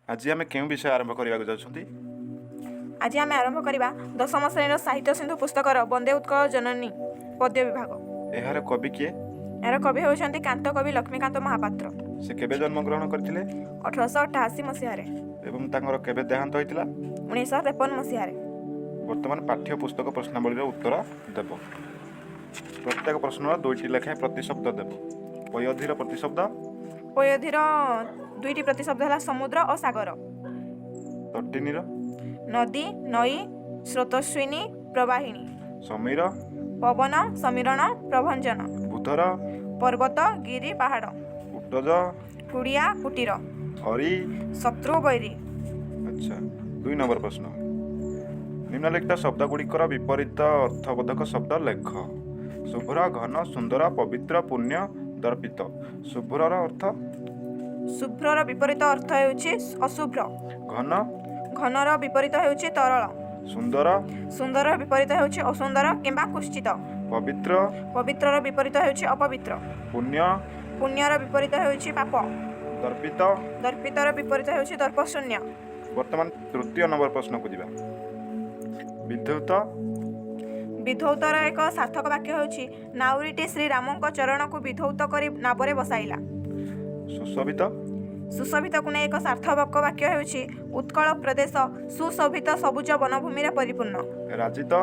आज आम के विषय आरंभ करने जाऊँ? आज आम आरंभ करवा दशम श्रेणी साहित्य सिंधु पुस्तकर बंदे उत्कल जननी पद्य विभाग। यार कवि किए? यार कवि होती कांत कवि लक्ष्मीकांत महापात्र। से केबे जन्म ग्रहण करथिले? 1888 मसीह एवं तांकर केबे देहांत होइतिला? 1953 मसीह। वर्तमान पाठ्य पुस्तक प्रश्नावली उत्तर देव। प्रत्येक प्रश्न 2टी लेखाएं प्रतिशब्द देव। पयोधिर प्रतिशब्द? पयोधिर 2टी प्रतिशब्द है समुद्र और सागर। तटिनीर? नदी नई स्रोतस्विनी प्रवाहिनी। समीर? पवन समीरण प्रभंजन। बुधर? पर्वत गिरी पहाड़। उटज? कुड़िया कुटीर। हरि? शत्रु बैरी। अच्छा, 2 नंबर प्रश्न। निम्नलिखित शब्द गुड़िकर विपरीत अर्थबोधक शब्द लेख। शुभ्र घन सुंदर पवित्र पुण्य दर्पित। शुभ्रर अर्थ? शुभ्रर विपरीत अर्थ हेउछि अशुभ्र। घन? घनर विपरीत हेउछि तरल। सुंदर? सुंदर विपरीत हेउछि असुंदर किंबा कुष्ठित। पवित्र? पवित्रर विपरीत हेउछि अपवित्र। पुण्य? पुण्यर विपरीत हेउछि पाप। दर्पित? दर्पितर विपरीत हेउछि दर्पशून्य। वर्तमान तृतीय नंबर प्रश्न को दिबा। विद्युत? विधौतर एक सार्थक वाक्य हेउछि नाउरीटी श्री रामଙ୍କ चरणକୁ विधौत କରି ନାବରେ ବସାଇଲା। सुशोभित? सुशोभित को एक सार्थक वाक्य हेउछि उत्कल प्रदेश सुशोभित सबुज वनभूमि परिपूर्ण। राजित?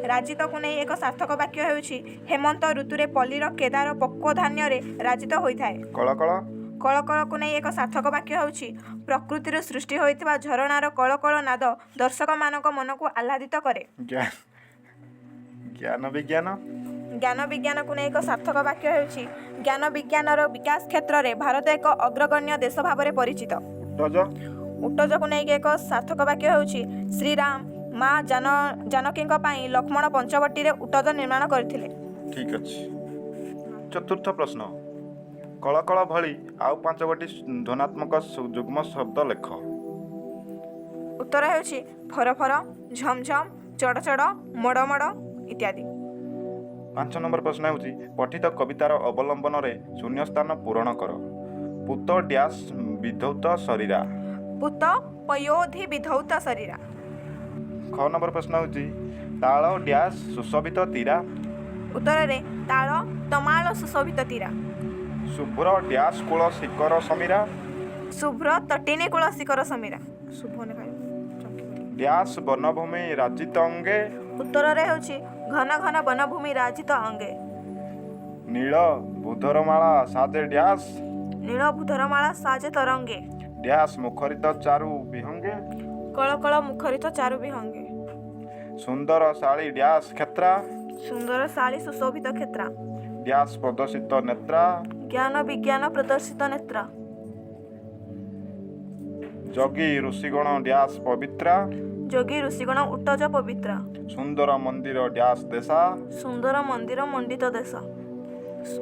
राजित को एक सार्थक वाक्य हेउछि हेमंत ऋतुरे पल्लीर केदार पक्व धान्य राजित होइथाय। कलकल? कलकल को एक सार्थक वाक्य हेउछि प्रकृतिर सृष्टि होइथिबा झरणार कलकल नाद दर्शक मानक मन को आह्लादित करे। ज्ञान विज्ञान? ज्ञान विज्ञान को एक सार्थक वाक्य हेउछि ज्ञान विज्ञानर विकास क्षेत्र में भारत एक अग्रगण्य देश भाव में परिचित। उटज? उटज को एक सार्थक वाक्य हेउछि श्रीराम माँ जानकी लक्ष्मण पंचवटी रे उटज निर्माण करथिले। ठीक अछि। चतुर्थ प्रश्न। कलकल भली आउ 5 ध्वनात्मक युग्म शब्द लेख। उत्तर हेउछि फरफर झमझम चढ़चढ़ मड़मड़ इत्यादि। 5 नंबर प्रश्न हेउछि पठित कवितार अवलंबन रे शून्य स्थान पूरण कर। पुत डैश विधौत शरीरा। पुत पयोधि विधौत शरीरा। 6 नंबर प्रश्न हेउछि ताଳ डैश सुशोभित तीरा। उत्तर रे ताଳ तमाଳ सुशोभित तीरा। शुभ्र डैश कूल शिखर समीरा। शुभ्र तटिनी कूल शिखर समीरा। शुभ डैश वनभूमि राजित अंगे। उत्तर रे हेउछि घन घन वनभूमि राजित अंगे। नील बुधरमाला साजे डैश। नील बुधरमाला साजे तरंगे। डैश मुखरित चारु विहंगे। कलकल मुखरित चारु विहंगे। सुंदर शाली डैश क्षेत्रा। सुंदर शाली सुशोभित क्षेत्रा। डैश प्रदर्शित नेत्रा। ज्ञान विज्ञान प्रदर्शित नेत्रा। जोगी ऋषिगण डैश पवित्रा। जोगी ऋषिगण उटज पवित्रा। सुंदर मंदिर डैश देशा। सुंदर मंदिर मंडित देश।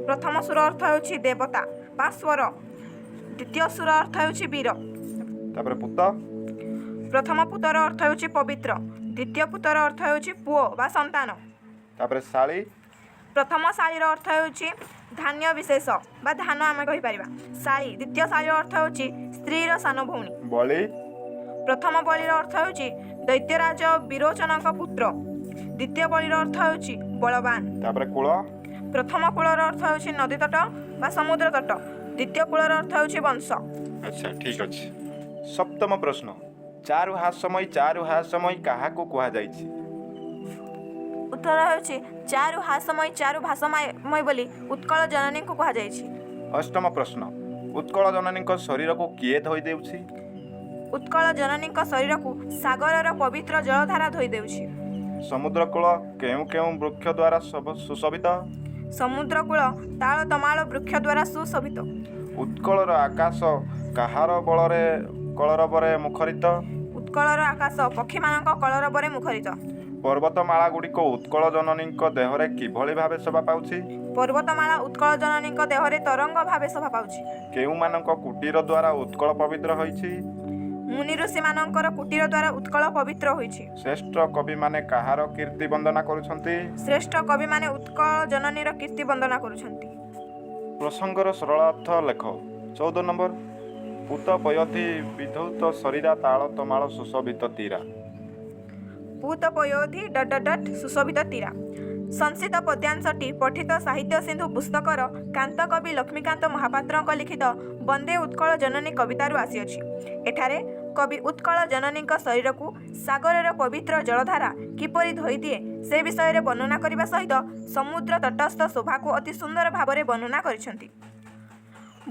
प्रथम सुर अर्थ हेउछि देवता बा स्वर। द्वितीय सुर अर्थ हेउछि वीर। तापर पुत? प्रथम पुतर अर्थ हेउछि पवित्र। द्वितीय पुतर अर्थ हेउछि पुओ बा संतान। तापर शाली? प्रथम शालीर अर्थ हेउछि धान्य विशेष बा धान आमे कहि परिबा। शाली द्वितीय शालीर अर्थ हेउछि स्त्रीर सान भौणी। बलि? प्रथम बलिर अर्थ हेउछि दैत्यराज विरोचनक पुत्र। द्वितीय बलिर अर्थ हेउछि बलवान। तापर कूल? प्रथम कूलर अर्थ हेउछि नदी तट बा समुद्र तट। द्वितीय कूलर अर्थ हेउछि वंश। अच्छा, ठीक अछि। सप्तम प्रश्न। चारु हास्यमयी काहाकू कुहा जाइछि? उत्तर हेउछि चारु हास्यमयी चारु भाषामय बोली उत्कल जननी को कुहा जाइछि। अष्टम प्रश्न। उत्कल जननी शरीर को किए धोई देउछि? उत्कल जननी शरीर को सागरर पवित्र जलधारा धोई देउछि। समुद्र कूल केउ केउ वृक्ष द्वारा सुशोभित? समुद्र कूल ताल तमाल वृक्ष द्वारा सुशोभित। उत्कलर आकाश काहार बलरे कलरबरे मुखरित? उत्कलर आकाश पक्षी मानक कलरबरे मुखरित। पर्वतमाला गुड़िक उत्कल जननी देहरे किभଳି भावे शोभा पाउछि? पर्वतमाला उत्कल जननी देहरे तरंग भावे शोभा पाउछि। केउमानक कुटीर द्वारा उत्कल पवित्र होइछि? मुनि ऋषि मानकर कुटीर द्वारा उत्कल पवित्र होइछि। श्रेष्ठ कवि माने काहार कीर्ति वंदना करुछन्ति? श्रेष्ठ कवि माने उत्कल जननीर कीर्ति वंदना करुछन्ति। प्रसंगर सरलार्थ लेख। 14 नंबर। ପୂତ ପୟଥି ବିଧୌତ ଶରୀରା ତାଳ ତମାଳ ସୁଶୋଭିତ ତୀରା। ପୂତ ପୟୋଧି ସୁଶୋଭିତ ତୀରା। ସଂସିତ ପଦ୍ୟାଂଶଟି ପଠିତ ସାହିତ୍ୟ ସିନ୍ଧୁ ପୁସ୍ତକର କାନ୍ତ କବି ଲକ୍ଷ୍ମୀକାନ୍ତ ମହାପାତ୍ରଙ୍କ ଲିଖିତ ବନ୍ଦେ ଉତ୍କଳ ଜନନୀ କବିତାରୁ ଆସିଅଛି। ଏଠାରେ କବି ଉତ୍କଳ ଜନନୀଙ୍କ ଶରୀରକୁ ସାଗରର ପବିତ୍ର ଜଳଧାରା କିପରି ଧୋଇଦିଏ ସେ ବିଷୟରେ ବର୍ଣ୍ଣନା କରିବା ସହିତ ସମୁଦ୍ର ତଟସ୍ଥ ଶୋଭାକୁ ଅତି ସୁନ୍ଦର ଭାବରେ ବର୍ଣ୍ଣନା କରିଛନ୍ତି।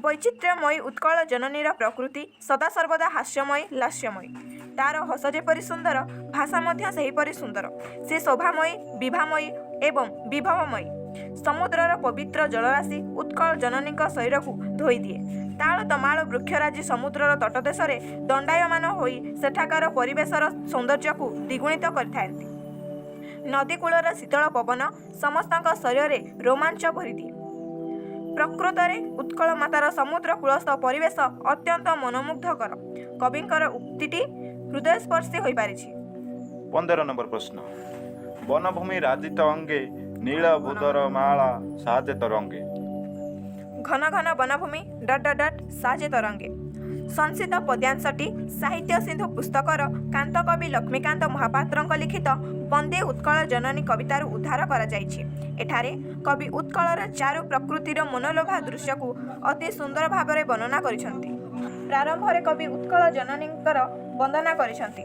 ବୈଚିତ୍ର୍ୟମୟୀ ଉତ୍କଳ ଜନନୀର ପ୍ରକୃତି ସଦାସର୍ବଦା ହାସ୍ୟମୟୀ ଲାସ୍ୟମୟୀ। ତାର ହସ ଯେପରି ସୁନ୍ଦର, ଭାଷା ମଧ୍ୟ ସେହିପରି ସୁନ୍ଦର। ସେ ଶୋଭାମୟୀ, ବିଭାମୟୀ ଏବଂ ବିଭବମୟୀ। ସମୁଦ୍ରର ପବିତ୍ର ଜଳରାଶି ଉତ୍କଳ ଜନନୀଙ୍କ ଶରୀରକୁ ଧୋଇଦିଏ। ତାଳ ତମାଳ ବୃକ୍ଷରାଜି ସମୁଦ୍ରର ତଟଦେଶରେ ଦଣ୍ଡାୟମାନ ହୋଇ ସେଠାକାର ପରିବେଶର ସୌନ୍ଦର୍ଯ୍ୟକୁ ଦ୍ୱିଗୁଣିତ କରିଥାନ୍ତି। ନଦୀକୂଳର ଶୀତଳ ପବନ ସମସ୍ତଙ୍କ ଶରୀରରେ ରୋମାଞ୍ଚ ଭରିଦିଏ। ପ୍ରକୃତରେ ଉତ୍କଳ ମାତାର ସମୁଦ୍ର କୂଳସ୍ଥ ପରିବେଶ ଅତ୍ୟନ୍ତ ମନୋମୁଗ୍ଧକର। କବିଙ୍କର ଉକ୍ତିଟି ହୃଦୟସ୍ପର୍ଶୀ ହୋଇପାରିଛି। 15 ନମ୍ବର ପ୍ରଶ୍ନ। ବନଭୂମି ରାଜିତ ଅଙ୍ଗେ ନୀଳ ବୁଦର ମାଳା ସାଜେ ତରଙ୍ଗେ। ଘନ ଘନ ବନଭୂମି ସାଜେ ତରଙ୍ଗେ। ସଂସିତ ପଦ୍ୟାଂଶଟି ସାହିତ୍ୟ ସିନ୍ଧୁ ପୁସ୍ତକର କାନ୍ତ କବି ଲକ୍ଷ୍ମୀକାନ୍ତ ମହାପାତ୍ରଙ୍କ ଲିଖିତ ବନ୍ଦେ ଉତ୍କଳ ଜନନୀ କବିତାରୁ ଉଦ୍ଧାର କରାଯାଇଛି। ଏଠାରେ କବି ଉତ୍କଳର ଚାରୁ ପ୍ରକୃତିର ମନୋଲୋଭା ଦୃଶ୍ୟକୁ ଅତି ସୁନ୍ଦର ଭାବରେ ବର୍ଣ୍ଣନା କରିଛନ୍ତି। ପ୍ରାରମ୍ଭରେ କବି ଉତ୍କଳ ଜନନୀଙ୍କର ବନ୍ଦନା କରିଛନ୍ତି।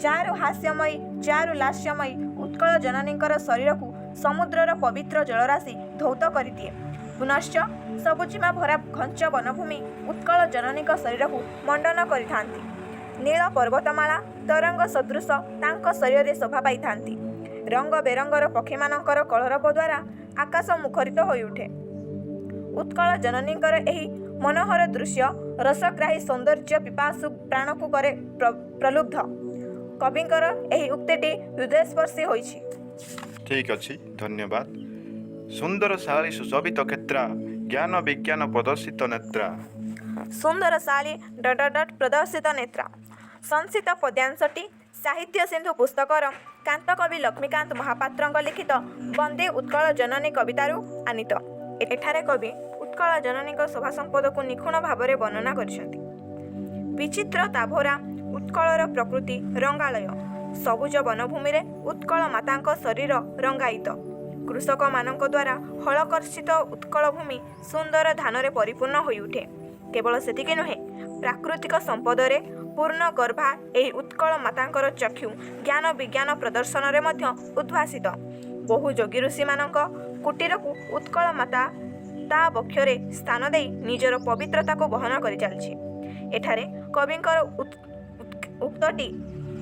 ଚାରୁ ହାସ୍ୟମୟୀ, ଚାରୁ ଲାସ୍ୟମୟୀ ଉତ୍କଳ ଜନନୀଙ୍କର ଶରୀରକୁ ସମୁଦ୍ରର ପବିତ୍ର ଜଳରାଶି ଧୌତ କରିଦିଏ। ପୁନଶ୍ଚ ସବୁଜିମା ଭରା ଘଞ୍ଚ ବନଭୂମି ଉତ୍କଳ ଜନନୀଙ୍କ ଶରୀରକୁ ମଣ୍ଡନ କରିଥାନ୍ତି। ନୀଳ ପର୍ବତମାଳା ତରଙ୍ଗ ସଦୃଶ ତାଙ୍କ ଶରୀରରେ ଶୋଭା ପାଇଥାନ୍ତି। ରଙ୍ଗ ବେରଙ୍ଗର ପକ୍ଷୀମାନଙ୍କର କଳରବ ଦ୍ୱାରା ଆକାଶ ମୁଖରିତ ହୋଇଉଠେ। ଉତ୍କଳ ଜନନୀଙ୍କର ଏହି ମନୋହର ଦୃଶ୍ୟ ରସଗ୍ରାହୀ ସୌନ୍ଦର୍ଯ୍ୟ ପିପାସୁ ପ୍ରାଣକୁ କରେ ପ୍ରଲୁବ୍ଧ। କବିଙ୍କର ଏହି ଉକ୍ତିଟି ହୃଦୟସ୍ପର୍ଶୀ ହୋଇଛି। ଠିକ୍ ଅଛି, ଧନ୍ୟବାଦ। ସୁନ୍ଦର ଶାଳୀ ସୁଶୋଭିତ କ୍ଷେତ୍ରା ଜ୍ଞାନ ବିଜ୍ଞାନ ପ୍ରଦର୍ଶିତ ନେତ୍ରା। ସୁନ୍ଦର ଶାଳୀ ପ୍ରଦର୍ଶିତ ନେତ୍ରା। ସଂସିତ ପଦ୍ୟାଂଶଟି ସାହିତ୍ୟ ସିନ୍ଧୁ ପୁସ୍ତକର କାନ୍ତ କବି ଲକ୍ଷ୍ମୀକାନ୍ତ ମହାପାତ୍ରଙ୍କ ଲିଖିତ ବନ୍ଦେ ଉତ୍କଳ ଜନନୀ କବିତାରୁ ଆନିତ। ଏଠାରେ କବି ଉତ୍କଳ ଜନନୀଙ୍କ ଶୋଭା ସମ୍ପଦକୁ ନିଖୁଣ ଭାବରେ ବର୍ଣ୍ଣନା କରିଛନ୍ତି। ବିଚିତ୍ର ତାଭରା ଉତ୍କଳର ପ୍ରକୃତି ରଙ୍ଗାଳୟ। ସବୁଜ ବନଭୂମିରେ ଉତ୍କଳ ମାତାଙ୍କ ଶରୀର ରଙ୍ଗାୟିତ। କୃଷକମାନଙ୍କ ଦ୍ୱାରା ହଳକର୍ଷିତ ଉତ୍କଳ ଭୂମି ସୁନ୍ଦର ଧାନରେ ପରିପୂର୍ଣ୍ଣ ହୋଇଉଠେ। କେବଳ ସେତିକି ନୁହେଁ, ପ୍ରାକୃତିକ ସମ୍ପଦରେ ପୂର୍ଣ୍ଣ ଗର୍ଭା ଏହି ଉତ୍କଳ ମାତାଙ୍କର ଚକ୍ଷୁ ଜ୍ଞାନ ବିଜ୍ଞାନ ପ୍ରଦର୍ଶନରେ ମଧ୍ୟ ଉଦ୍ଭାସିତ। ବହୁ ଯୋଗୀ ଋଷିମାନଙ୍କ କୁଟୀରକୁ ଉତ୍କଳ ମାତା ତା ବକ୍ଷରେ ସ୍ଥାନ ଦେଇ ନିଜର ପବିତ୍ରତାକୁ ବହନ କରି ଚାଲିଛି। ଏଠାରେ କବିଙ୍କର ଉକ୍ତଟି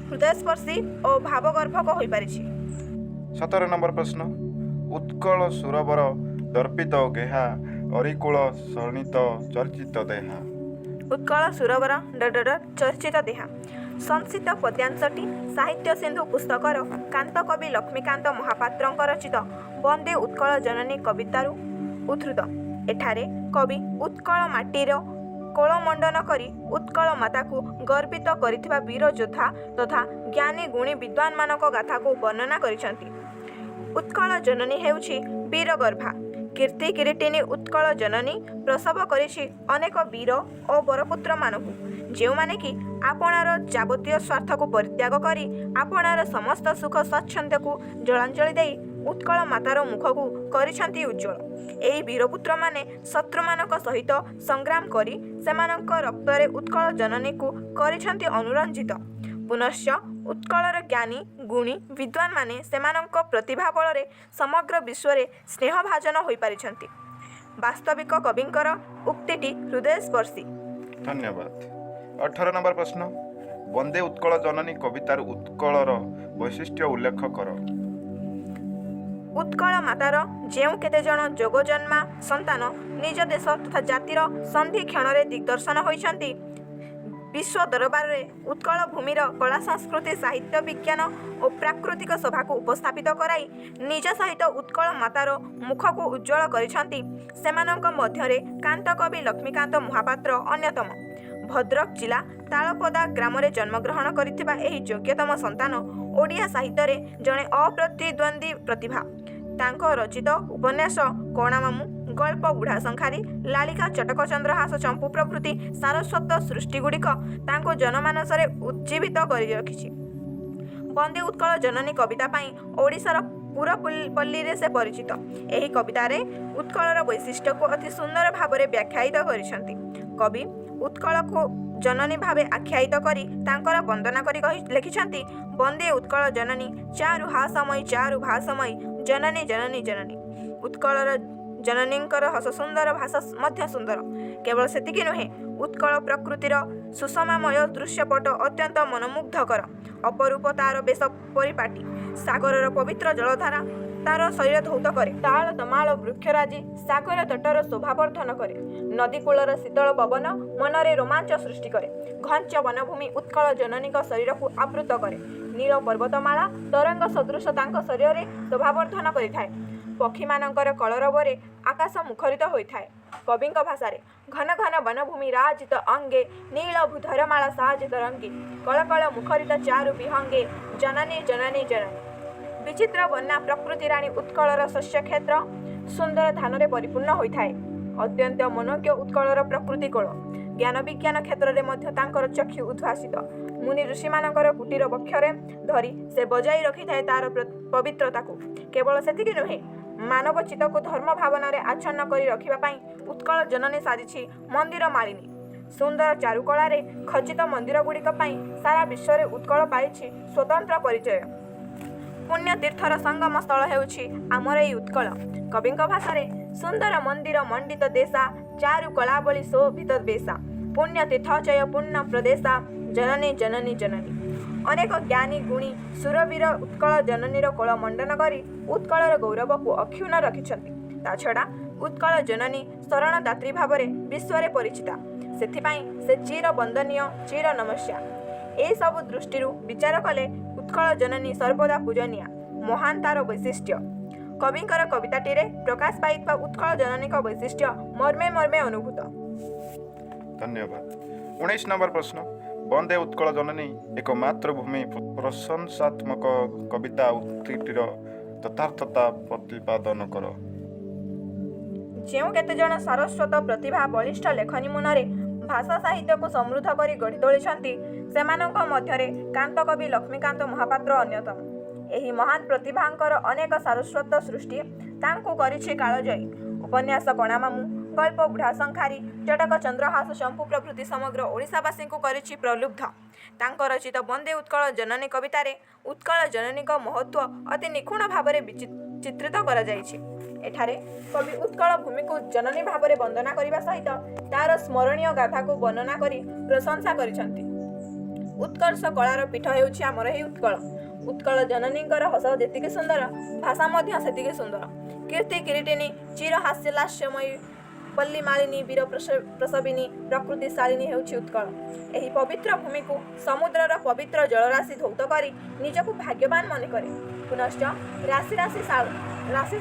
ହୃଦୟସ୍ପର୍ଶୀ ଓ ଭାବଗର୍ଭକ ହୋଇପାରିଛି। 17 ନମ୍ବର ପ୍ରଶ୍ନ। ଉତ୍କଳ ସୁରବର ଦର୍ପିତ ଗେହା ଅରିକୁଳ ଶୋଣିତ ଚର୍ଚ୍ଚିତ ଦେହା। ଉତ୍କଳ ସୁରବର ଚର୍ଚ୍ଚିତ ଦେହା। ସଂସିତ ପଦ୍ୟାଂଶଟି ସାହିତ୍ୟ ସିନ୍ଧୁ ପୁସ୍ତକର କାନ୍ତ କବି ଲକ୍ଷ୍ମୀକାନ୍ତ ମହାପାତ୍ରଙ୍କ ରଚିତ ବନ୍ଦେ ଉତ୍କଳ ଜନନୀ କବିତାରୁ ଉଦ୍ଧୃତ। ଏଠାରେ କବି ଉତ୍କଳ ମାଟିର କୋଳମଣ୍ଡନ କରି ଉତ୍କଳ ମାତାକୁ ଗର୍ବିତ କରିଥିବା ବୀର ଯୋଦ୍ଧା ତଥା ଜ୍ଞାନୀ ଗୁଣୀ ବିଦ୍ୱାନମାନଙ୍କ ଗାଥାକୁ ବର୍ଣ୍ଣନା କରିଛନ୍ତି। ଉତ୍କଳ ଜନନୀ ହେଉଛି ବୀରଗର୍ଭା। କୀର୍ତ୍ତି କିରୀଟିନୀ ଉତ୍କଳ ଜନନୀ ପ୍ରସବ କରିଛି ଅନେକ ବୀର ଓ ବରପୁତ୍ରମାନଙ୍କୁ, ଯେଉଁମାନେ କି ଆପଣାର ଯାବତୀୟ ସ୍ୱାର୍ଥକୁ ପରିତ୍ୟାଗ କରି ଆପଣାର ସମସ୍ତ ସୁଖ ସ୍ୱାଚ୍ଛନ୍ଦ୍ୟକୁ ଜଳାଞ୍ଜଳି ଦେଇ ଉତ୍କଳ ମାତାର ମୁଖକୁ କରିଛନ୍ତି ଉଜ୍ଜ୍ୱଳ। ଏହି ବୀରପୁତ୍ରମାନେ ଶତ୍ରୁମାନଙ୍କ ସହିତ ସଂଗ୍ରାମ କରି ସେମାନଙ୍କ ରକ୍ତରେ ଉତ୍କଳ ଜନନୀକୁ କରିଛନ୍ତି ଅନୁରଞ୍ଜିତ। ପୁନଶ୍ଚ ଉତ୍କଳର ଜ୍ଞାନୀ ଗୁଣୀ ବିଦ୍ୱାନମାନେ ସେମାନଙ୍କ ପ୍ରତିଭା ବଳରେ ସମଗ୍ର ବିଶ୍ୱରେ ସ୍ନେହଭାଜନ ହୋଇପାରିଛନ୍ତି। ବାସ୍ତବିକ କବିଙ୍କର ଉକ୍ତିଟି ହୃଦୟସ୍ପର୍ଶୀ। ଧନ୍ୟବାଦ। 18 ନମ୍ବର ପ୍ରଶ୍ନ। ବନ୍ଦେ ଉତ୍କଳ ଜନନୀ କବିତାର ଉତ୍କଳର ବୈଶିଷ୍ଟ୍ୟ ଉଲ୍ଲେଖ କର। ଉତ୍କଳ ମାତାର ଯେଉଁ କେତେଜଣ ଯୋଗଜନ୍ମା ସନ୍ତାନ ନିଜ ଦେଶ ତଥା ଜାତିର ସନ୍ଧି କ୍ଷଣରେ ଦିଗ୍ଦର୍ଶନ ହୋଇଛନ୍ତି, ବିଶ୍ୱ ଦରବାରରେ ଉତ୍କଳ ଭୂମିର କଳା ସଂସ୍କୃତି ସାହିତ୍ୟ ବିଜ୍ଞାନ ଓ ପ୍ରାକୃତିକ ଶୋଭାକୁ ଉପସ୍ଥାପିତ କରାଇ ନିଜ ସହିତ ଉତ୍କଳ ମାତାର ମୁଖକୁ ଉଜ୍ଜ୍ୱଳ କରିଛନ୍ତି, ସେମାନଙ୍କ ମଧ୍ୟରେ କାନ୍ତ କବି ଲକ୍ଷ୍ମୀକାନ୍ତ ମହାପାତ୍ର ଅନ୍ୟତମ। ଭଦ୍ରକ ଜିଲ୍ଲା ତାଳପଦା ଗ୍ରାମରେ ଜନ୍ମଗ୍ରହଣ କରିଥିବା ଏହି ଯୋଗ୍ୟତମ ସନ୍ତାନ ଓଡ଼ିଆ ସାହିତ୍ୟରେ ଜଣେ ଅପ୍ରତିଦ୍ୱନ୍ଦ୍ୱୀ ପ୍ରତିଭା। ତାଙ୍କ ରଚିତ ଉପନ୍ୟାସ କଣା ମାମୁଁ, ଗଳ୍ପ ବୁଢ଼ା ଶଙ୍ଖାରୀ, ଲାଳିକା ଚଟକ ଚନ୍ଦ୍ରହାସ ଚମ୍ପୁ ପ୍ରଭୃତି ସାରସ୍ୱତ ସୃଷ୍ଟିଗୁଡ଼ିକ ତାଙ୍କୁ ଜନମାନସରେ ଉଜ୍ଜୀବିତ କରି ରଖିଛି। ବନ୍ଦେ ଉତ୍କଳ ଜନନୀ କବିତା ପାଇଁ ଓଡ଼ିଶାର ପୁରପଲ୍ଲୀରେ ସେ ପରିଚିତ। ଏହି କବିତାରେ ଉତ୍କଳର ବୈଶିଷ୍ଟ୍ୟକୁ ଅତି ସୁନ୍ଦର ଭାବରେ ବ୍ୟାଖ୍ୟାୟିତ କରିଛନ୍ତି। କବି ଉତ୍କଳକୁ ଜନନୀ ଭାବେ ଆଖ୍ୟାୟିତ କରି ତାଙ୍କର ବନ୍ଦନା କରି ଲେଖିଛନ୍ତି, ବନ୍ଦେ ଉତ୍କଳ ଜନନୀ ଚାରୁ ହାସମୟୀ ଚାରୁ ଭାସମୟୀ ଜନନୀ ଜନନୀ ଜନନୀ। ଉତ୍କଳର ଜନନୀଙ୍କର ହସ ସୁନ୍ଦର, ଭାଷା ମଧ୍ୟ ସୁନ୍ଦର। କେବଳ ସେତିକି ନୁହେଁ, ଉତ୍କଳ ପ୍ରକୃତିର ସୁଷମାମୟ ଦୃଶ୍ୟପଟ ଅତ୍ୟନ୍ତ ମନମୁଗ୍ଧକର। ଅପରୂପ ତାର ବେଶ ପରିପାଟି। ସାଗରର ପବିତ୍ର ଜଳଧାରା ତାର ଶରୀର ଧୌତ କରେ। ତାଳ ତମାଳ ବୃକ୍ଷରାଜି ସାଗର ତଟର ଶୋଭାବର୍ଦ୍ଧନ କରେ। ନଦୀ କୂଳର ଶୀତଳ ପବନ ମନରେ ରୋମାଞ୍ଚ ସୃଷ୍ଟି କରେ। ଘଞ୍ଚ ବନଭୂମି ଉତ୍କଳ ଜନନୀଙ୍କ ଶରୀରକୁ ଆବୃତ କରେ। ନୀଳ ପର୍ବତମାଳା ତରଙ୍ଗ ସଦୃଶ ତାଙ୍କ ଶରୀରରେ ଶୋଭାବର୍ଦ୍ଧନ କରିଥାଏ। ପକ୍ଷୀମାନଙ୍କର କଳରବରେ ଆକାଶ ମୁଖରିତ ହୋଇଥାଏ। କବିଙ୍କ ଭାଷାରେ ଘନ ଘନ ବନଭୂମି ରାଜିତ ଅଙ୍ଗେ ନୀଳ ଭୂଧରମାଳା ସାଜିତ ରଙ୍ଗେ କଳକଳ ମୁଖରିତ ଚାରୁ ବିହଙ୍ଗେ ଜନନୀ ଜନନୀ ଜନନୀ। ବିଚିତ୍ର ବନ୍ୟା ପ୍ରକୃତି ରାଣୀ ଉତ୍କଳର ଶସ୍ୟକ୍ଷେତ୍ର ସୁନ୍ଦର ଧାନରେ ପରିପୂର୍ଣ୍ଣ ହୋଇଥାଏ। ଅତ୍ୟନ୍ତ ମନୋଜ୍ଞ ଉତ୍କଳର ପ୍ରକୃତି କୋଳ। ଜ୍ଞାନ ବିଜ୍ଞାନ କ୍ଷେତ୍ରରେ ମଧ୍ୟ ତାଙ୍କର ଚକ୍ଷୁ ଉଦ୍ଭାସିତ। ମୁନି ଋଷିମାନଙ୍କର କୁଟୀର ବକ୍ଷରେ ଧରି ସେ ବଜାଇ ରଖିଥାଏ ତାର ପବିତ୍ରତାକୁ। କେବଳ ସେତିକି ନୁହେଁ, ମାନବ ଚିତ୍ତକୁ ଧର୍ମ ଭାବନାରେ ଆଚ୍ଛନ୍ନ କରି ରଖିବା ପାଇଁ ଉତ୍କଳ ଜନନୀ ସାଜିଛି ମନ୍ଦିର ମାଳିନୀ। ସୁନ୍ଦର ଚାରୁକଳାରେ ଖଚିତ ମନ୍ଦିରଗୁଡ଼ିକ ପାଇଁ ସାରା ବିଶ୍ୱରେ ଉତ୍କଳ ପାଇଛି ସ୍ୱତନ୍ତ୍ର ପରିଚୟ। ପୁଣ୍ୟତୀର୍ଥର ସଙ୍ଗମ ସ୍ଥଳ ହେଉଛି ଆମର ଏଇ ଉତ୍କଳ। କବିଙ୍କ ଭାଷାରେ ସୁନ୍ଦର ମନ୍ଦିର ମଣ୍ଡିତ ଦେଶା ଚାରୁ କଳାବଳି ଶୋଭିତ ବେଶା ପୁଣ୍ୟତୀର୍ଥଚୟ ପୂର୍ଣ୍ଣ ପ୍ରଦେଶା ଜନନୀ ଜନନୀ ଜନନୀ। ଅନେକ ଜ୍ଞାନୀ ଗୁଣୀ ସୁରବୀର ଉତ୍କଳ ଜନନୀର କୋଳ ମଣ୍ଡନ କରି ଉତ୍କଳର ଗୌରବକୁ ଅକ୍ଷୁଣ୍ଣ ରଖିଛନ୍ତି। ତା ଛଡ଼ା ଉତ୍କଳ ଜନନୀ ଶରଣଦାତ୍ରୀ ଭାବରେ ବିଶ୍ୱରେ ପରିଚିତା। ସେଥିପାଇଁ ସେ ଚିର ବନ୍ଦନୀୟ, ଚିର ନମସ୍ୟା। ଏସବୁ ଦୃଷ୍ଟିରୁ ବିଚାର କଲେ ଉତ୍କଳ ଜନନୀ ସର୍ବଦା ପୂଜନୀୟା। ମହାନ ତାର ବୈଶିଷ୍ଟ୍ୟ। କବିଙ୍କର କବିତାଟିରେ ପ୍ରକାଶ ପାଇଥିବା ଉତ୍କଳ ଜନନୀଙ୍କ ବୈଶିଷ୍ଟ୍ୟ ମର୍ମେ ମର୍ମେ ଅନୁଭୂତ। ଧନ୍ୟବାଦ। 19 ନମ୍ବର ପ୍ରଶ୍ନ, ବନ୍ଦେ ଉତ୍କଳ ଜନନୀ ଏକ ମାତୃଭୂମି ପ୍ରଶଂସାତ୍ମକ କବିତା ଉକ୍ତିଟିର ଯଥାର୍ଥତା ପ୍ରତିପାଦନ କର। ଯେଉଁ କେତେଜଣ ସାରସ୍ୱତ ପ୍ରତିଭା ବଳିଷ୍ଠ ଲେଖନୀ ମୁନରେ ଭାଷା ସାହିତ୍ୟକୁ ସମୃଦ୍ଧ କରି ଗଢ଼ି ତୋଳିଛନ୍ତି, ସେମାନଙ୍କ ମଧ୍ୟରେ କାନ୍ତକବି ଲକ୍ଷ୍ମୀକାନ୍ତ ମହାପାତ୍ର ଅନ୍ୟତମ। ଏହି ମହାନ ପ୍ରତିଭାଙ୍କର ଅନେକ ସାରସ୍ୱତ ସୃଷ୍ଟି ତାଙ୍କୁ କରିଛି କାଳଜୟୀ। ଉପନ୍ୟାସ କଣାମାମୁଁ, ଗଳ୍ପ ବୁଢ଼ା ଶଙ୍ଖାରୀ, ଚଟକ ଚନ୍ଦ୍ରହାସ ଚମ୍ପୁ ପ୍ରଭୃତି ସମଗ୍ର ଓଡ଼ିଶାବାସୀଙ୍କୁ କରିଛି ପ୍ରଲୁବ୍ଧ। ତାଙ୍କ ରଚିତ ବନ୍ଦେ ଉତ୍କଳ ଜନନୀ କବିତାରେ ଉତ୍କଳ ଜନନୀଙ୍କ ମହତ୍ତ୍ୱ ଅତି ନିଖୁଣ ଭାବରେ ଚିତ୍ରିତ କରାଯାଇଛି। ଏଠାରେ କବି ଉତ୍କଳ ଭୂମିକୁ ଜନନୀ ଭାବରେ ବନ୍ଦନା କରିବା ସହିତ ତାର ସ୍ମରଣୀୟ ଗାଥାକୁ ବର୍ଣ୍ଣନା କରି ପ୍ରଶଂସା କରିଛନ୍ତି। ଉତ୍କର୍ଷ କଳାର ପୀଠ ହେଉଛି ଆମର ଏହି ଉତ୍କଳ। ଉତ୍କଳ ଜନନୀଙ୍କର ହସ ଯେତିକି ସୁନ୍ଦର, ଭାଷା ମଧ୍ୟ ସେତିକି ସୁନ୍ଦର। କୀର୍ତ୍ତି କିରୀଟିନୀ, ଚିର ହାସ୍ୟଲାସ୍ୟମୟୀ, ପଲ୍ଲୀ ମାଳିନୀ, ବୀର ପ୍ରସବିନୀ, ପ୍ରକୃତି ଶାଳିନୀ ହେଉଛି ଉତ୍କଳ। ଏହି ପବିତ୍ର ଭୂମିକୁ ସମୁଦ୍ରର ପବିତ୍ର ଜଳରାଶି ଧୌତ କରି ନିଜକୁ ଭାଗ୍ୟବାନ ମନେକରେ। ପୁନଶ୍ଚ ରାଶି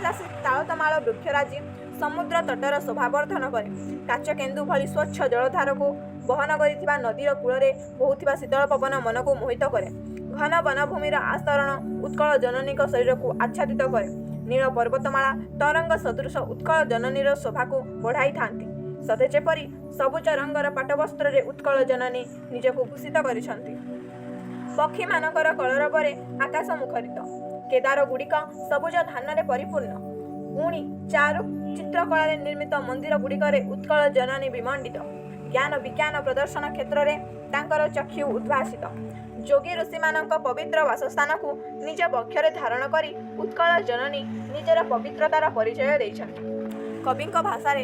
ରାଶି ତାଳତମାଳ ବୃକ୍ଷରାଜି ସମୁଦ୍ର ତଟର ଶୋଭାବର୍ଦ୍ଧନ କରେ। କାଚ କେନ୍ଦୁ ଭଳି ସ୍ୱଚ୍ଛ ଜଳଧାରକୁ ବହନ କରିଥିବା ନଦୀର କୂଳରେ ବହୁଥିବା ଶୀତଳ ପବନ ମନକୁ ମୋହିତ କରେ। ଘନ ବନଭୂମିର ଆସ୍ତରଣ ଉତ୍କଳ ଜନନୀଙ୍କ ଶରୀରକୁ ଆଚ୍ଛାଦିତ କରେ। ନୀଳ ପର୍ବତମାଳା ତରଙ୍ଗ ସଦୃଶ ଉତ୍କଳ ଜନନୀର ଶୋଭାକୁ ବଢ଼ାଇଥାନ୍ତି। ସତେ ଯେପରି ସବୁଜ ରଙ୍ଗର ପାଟବସ୍ତ୍ରରେ ଉତ୍କଳ ଜନନୀ ନିଜକୁ ଭୂଷିତ କରିଛନ୍ତି। ପକ୍ଷୀମାନଙ୍କର କଳରବରେ ଆକାଶ ମୁଖରିତ। କେଦାରଗୁଡ଼ିକ ସବୁଜ ଧାନରେ ପରିପୂର୍ଣ୍ଣ। ପୁଣି ଚାରୁ ଚିତ୍ରକଳାରେ ନିର୍ମିତ ମନ୍ଦିରଗୁଡ଼ିକରେ ଉତ୍କଳ ଜନନୀ ବିମଣ୍ଡିତ। ଜ୍ଞାନ ବିଜ୍ଞାନ ପ୍ରଦର୍ଶନ କ୍ଷେତ୍ରରେ ତାଙ୍କର ଚକ୍ଷୁ ଉଦ୍ଭାସିତ। ଯୋଗୀ ଋଷିମାନଙ୍କ ପବିତ୍ର ବାସସ୍ଥାନକୁ ନିଜ ବକ୍ଷରେ ଧାରଣ କରି ଉତ୍କଳ ଜନନୀ ନିଜର ପବିତ୍ରତାର ପରିଚୟ ଦେଇଛନ୍ତି। କବିଙ୍କ ଭାଷାରେ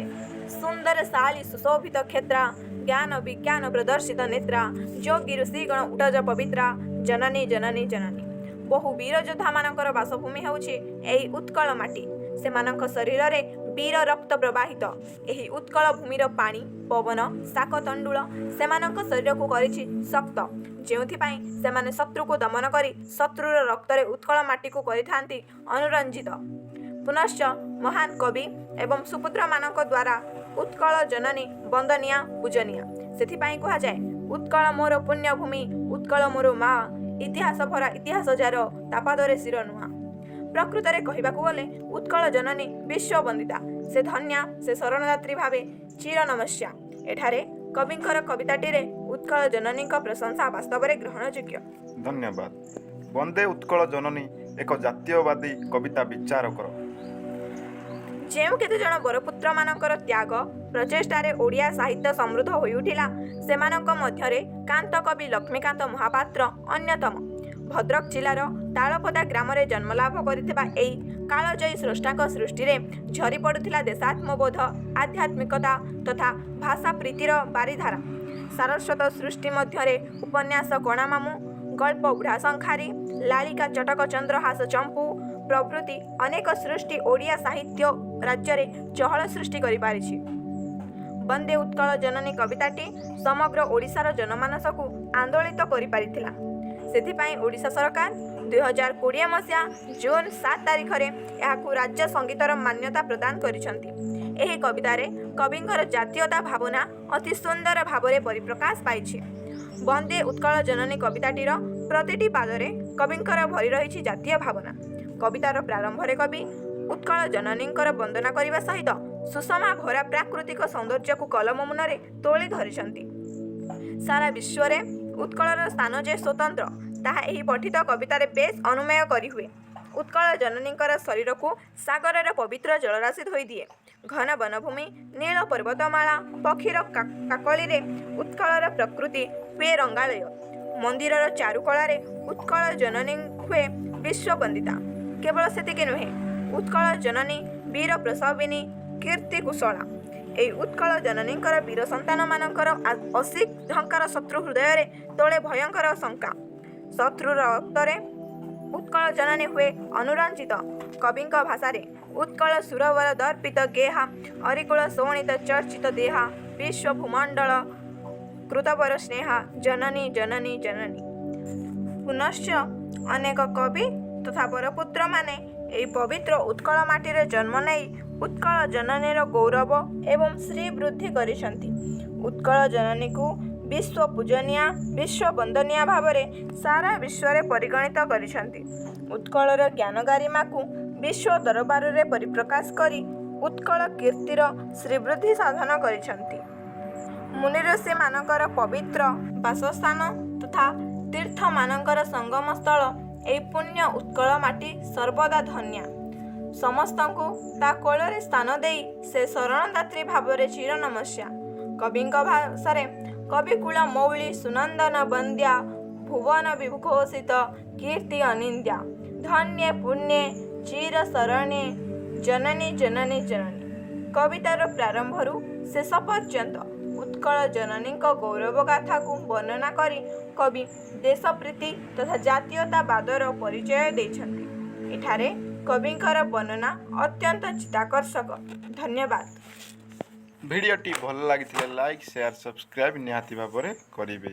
ସୁନ୍ଦର ଶାଳୀ ସୁଶୋଭିତ କ୍ଷେତ୍ରା ଜ୍ଞାନ ବିଜ୍ଞାନ ପ୍ରଦର୍ଶିତ ନେତ୍ରା ଯୋଗୀ ଋଷିଗଣ ଉଟଜ ପବିତ୍ରା ଜନନୀ ଜନନୀ ଜନନୀ। ବହୁ ବୀର ଯୋଦ୍ଧାମାନଙ୍କର ବାସଭୂମି ହେଉଛି ଏହି ଉତ୍କଳ ମାଟି। ସେମାନଙ୍କ ଶରୀରରେ ବୀର ରକ୍ତ ପ୍ରବାହିତ। ଏହି ଉତ୍କଳ ଭୂମିର ପାଣି, ପବନ, ଶାକ ତଣ୍ଡୁଳ ସେମାନଙ୍କ ଶରୀରକୁ କରିଛି ଶକ୍ତ, ଯେଉଁଥିପାଇଁ ସେମାନେ ଶତ୍ରୁକୁ ଦମନ କରି ଶତ୍ରୁର ରକ୍ତରେ ଉତ୍କଳ ମାଟିକୁ କରିଥାନ୍ତି ଅନୁରଞ୍ଜିତ। ପୁନଶ୍ଚ ମହାନ କବି ଏବଂ ସୁପୁତ୍ରମାନଙ୍କ ଦ୍ୱାରା ଉତ୍କଳ ଜନନୀ ବନ୍ଦନୀୟା, ପୂଜନୀୟା। ସେଥିପାଇଁ କୁହାଯାଏ, ଉତ୍କଳ ମୋର ପୁଣ୍ୟଭୂମି, ଉତ୍କଳ ମୋର ମା, ଇତିହାସ ଭରା ଇତିହାସ ଯାର, ତା ପାଦରେ ଶିର ନୁଆଁ। ପ୍ରକୃତରେ କହିବାକୁ ଗଲେ ଉତ୍କଳ ଜନନୀ ବିଶ୍ୱବନ୍ଦିତା। ସେ ଧନ୍ୟା ସେ ଶରଣଦାତ୍ରୀ ଭାବେ ଚିର ନମସ୍ୟା। ଏଠାରେ କବିଙ୍କର କବିତାଟିରେ ଉତ୍କଳ ଜନନୀଙ୍କ ପ୍ରଶଂସା ବାସ୍ତବରେ ଗ୍ରହଣଯୋଗ୍ୟ। ଧନ୍ୟବାଦ। ବନ୍ଦେ ଉତ୍କଳ ଜନନୀ ଏକ ଜାତୀୟବାଦୀ କବିତା ବିଚାର କର। ଯେଉଁ କେତେଜଣ ବରପୁତ୍ରମାନଙ୍କର ତ୍ୟାଗ ପ୍ରଚେଷ୍ଟାରେ ଓଡ଼ିଆ ସାହିତ୍ୟ ସମୃଦ୍ଧ ହୋଇଉଠିଲା, ସେମାନଙ୍କ ମଧ୍ୟରେ କାନ୍ତ କବି ଲକ୍ଷ୍ମୀକାନ୍ତ ମହାପାତ୍ର ଅନ୍ୟତମ। ଭଦ୍ରକ ଜିଲ୍ଲାର ତାଳପଦା ଗ୍ରାମରେ ଜନ୍ମଲାଭ କରିଥିବା ଏହି କାଳଜୟୀ ସ୍ରଷ୍ଟାଙ୍କ ସୃଷ୍ଟିରେ ଝରି ପଡ଼ୁଥିଲା ଦେଶାତ୍ମବୋଧ, ଆଧ୍ୟାତ୍ମିକତା ତଥା ଭାଷା ପ୍ରୀତିର ବାରିଧାରା। ସାରସ୍ୱତ ସୃଷ୍ଟି ମଧ୍ୟରେ ଉପନ୍ୟାସ କଣାମାମୁଁ, ଗଳ୍ପ ବୁଢ଼ା ଶଙ୍ଖାରୀ, ଲାଳିକା ଚଟକ ଚନ୍ଦ୍ରହାସ ଚମ୍ପୁ ପ୍ରଭୃତି ଅନେକ ସୃଷ୍ଟି ଓଡ଼ିଆ ସାହିତ୍ୟ ରାଜ୍ୟରେ ଚହଳ ସୃଷ୍ଟି କରିପାରିଛି। ବନ୍ଦେ ଉତ୍କଳ ଜନନୀ କବିତାଟି ସମଗ୍ର ଓଡ଼ିଶାର ଜନମାନସକୁ ଆନ୍ଦୋଳିତ କରିପାରିଥିଲା। ସେଥିପାଇଁ ଓଡ଼ିଶା ସରକାର 2020 ମସିହା ଜୁନ୍ 7 ତାରିଖରେ ଏହାକୁ ରାଜ୍ୟ ସଙ୍ଗୀତର ମାନ୍ୟତା ପ୍ରଦାନ କରିଛନ୍ତି। ଏହି କବିତାରେ କବିଙ୍କର ଜାତୀୟତା ଭାବନା ଅତି ସୁନ୍ଦର ଭାବରେ ପରିପ୍ରକାଶ ପାଇଛି। ବନ୍ଦେ ଉତ୍କଳ ଜନନୀ କବିତାଟିର ପ୍ରତିଟି ପାଦରେ କବିଙ୍କର ଭରି ରହିଛି ଜାତୀୟ ଭାବନା। କବିତାର ପ୍ରାରମ୍ଭରେ କବି ଉତ୍କଳ ଜନନୀଙ୍କର ବନ୍ଦନା କରିବା ସହିତ ସୁଷମା ଭରା ପ୍ରାକୃତିକ ସୌନ୍ଦର୍ଯ୍ୟକୁ କଲମ ମୁନରେ ତୋଳି ଧରିଛନ୍ତି। ସାରା ବିଶ୍ୱରେ ଉତ୍କଳର ସ୍ଥାନ ଯେ ସ୍ୱତନ୍ତ୍ର, ତାହା ଏହି ପଠିତ କବିତାରେ ବେଶ୍ ଅନୁମେୟ କରିହୁଏ। ଉତ୍କଳ ଜନନୀଙ୍କର ଶରୀରକୁ ସାଗରର ପବିତ୍ର ଜଳରାଶି ଧୋଇଦିଏ। ଘନ ବନଭୂମି, ନୀଳ ପର୍ବତମାଳା, ପକ୍ଷୀର କାକଳିରେ ଉତ୍କଳର ପ୍ରକୃତି ହୁଏ ରଙ୍ଗାଳୟ। ମନ୍ଦିରର ଚାରୁକଳାରେ ଉତ୍କଳ ଜନନୀ ହୁଏ ବିଶ୍ୱବନ୍ଦିତା। କେବଳ ସେତିକି ନୁହେଁ, ଉତ୍କଳ ଜନନୀ ବୀର ପ୍ରସବିନୀ, କୀର୍ତ୍ତି କୁଶଳା। ଏହି ଉତ୍କଳ ଜନନୀଙ୍କର ବୀର ସନ୍ତାନମାନଙ୍କର ଅସିଦ୍ଧଙ୍କର ଶତ୍ରୁ ହୃଦୟରେ ତୋଳେ ଭୟଙ୍କର ଶଙ୍କା। ଶତ୍ରୁର ରକ୍ତରେ ଉତ୍କଳ ଜନନୀ ହୁଏ ଅନୁରଞ୍ଜିତ। କବିଙ୍କ ଭାଷାରେ ଉତ୍କଳ ସୁରବର ଦର୍ପିତ ଗେହା, ଅରିକୁଳ ଶୋଣିତ ଚର୍ଚ୍ଚିତ ଦେହା, ବିଶ୍ୱ ଭୂମଣ୍ଡଳ କୃତବର ସ୍ନେହା, ଜନନୀ ଜନନୀ ଜନନୀ। ପୁନଶ୍ଚ ଅନେକ କବି ତଥା ବରପୁତ୍ରମାନେ ଏହି ପବିତ୍ର ଉତ୍କଳ ମାଟିରେ ଜନ୍ମ ନେଇ ଉତ୍କଳ ଜନନୀର ଗୌରବ ଏବଂ ଶ୍ରୀବୃଦ୍ଧି କରିଛନ୍ତି। ଉତ୍କଳ ଜନନୀକୁ ବିଶ୍ୱ ପୂଜନୀୟା, ବିଶ୍ୱ ବନ୍ଦନୀୟା ଭାବରେ ସାରା ବିଶ୍ୱରେ ପରିଗଣିତ କରିଛନ୍ତି। ଉତ୍କଳର ଜ୍ଞାନ ଗାରିମାକୁ ବିଶ୍ୱ ଦରବାରରେ ପରିପ୍ରକାଶ କରି ଉତ୍କଳ କୀର୍ତ୍ତିର ଶ୍ରୀବୃଦ୍ଧି ସାଧନ କରିଛନ୍ତି। ମୁନିଋଷିମାନଙ୍କର ପବିତ୍ର ବାସସ୍ଥାନ ତଥା ତୀର୍ଥମାନଙ୍କର ସଙ୍ଗମସ୍ଥଳ ଏହି ପୁଣ୍ୟ ଉତ୍କଳ ମାଟି ସର୍ବଦା ଧନ୍ୟା। ସମସ୍ତଙ୍କୁ ତା କୋଳରେ ସ୍ଥାନ ଦେଇ ସେ ଶରଣଦାତ୍ରୀ ଭାବରେ ଚିର ନମସ୍ୟା। କବିଙ୍କ ଭାଷାରେ କବିକୁଳ ମୌଳି ସୁନନ୍ଦନ ବନ୍ଦ୍ୟା, ଭୁବନ ବିଘୋଷିତ କୀର୍ତ୍ତି ଅନିନ୍ଦ୍ୟା, ଧନ୍ୟେ ପୁଣ୍ୟେ ଚିର ଶରଣ୍ୟେ, ଜନନୀ ଜନନୀ ଜନନୀ। କବିତାର ପ୍ରାରମ୍ଭରୁ ଶେଷ ପର୍ଯ୍ୟନ୍ତ ଉତ୍କଳ ଜନନୀଙ୍କ ଗୌରବ ଗାଥାକୁ ବର୍ଣ୍ଣନା କରି କବି ଦେଶପ୍ରୀତି ତଥା ଜାତୀୟତାବାଦର ପରିଚୟ ଦେଇଛନ୍ତି। ଏଠାରେ କବିଙ୍କର ବର୍ଣ୍ଣନା ଅତ୍ୟନ୍ତ ଚିତ୍ତାକର୍ଷକ। ଧନ୍ୟବାଦ। ଭିଡ଼ିଓଟି ଭଲ ଲାଗିଥିଲେ ଲାଇକ୍, ସେୟାର, ସବସ୍କ୍ରାଇବ୍ ନିହାତି ଭାବରେ କରିବେ।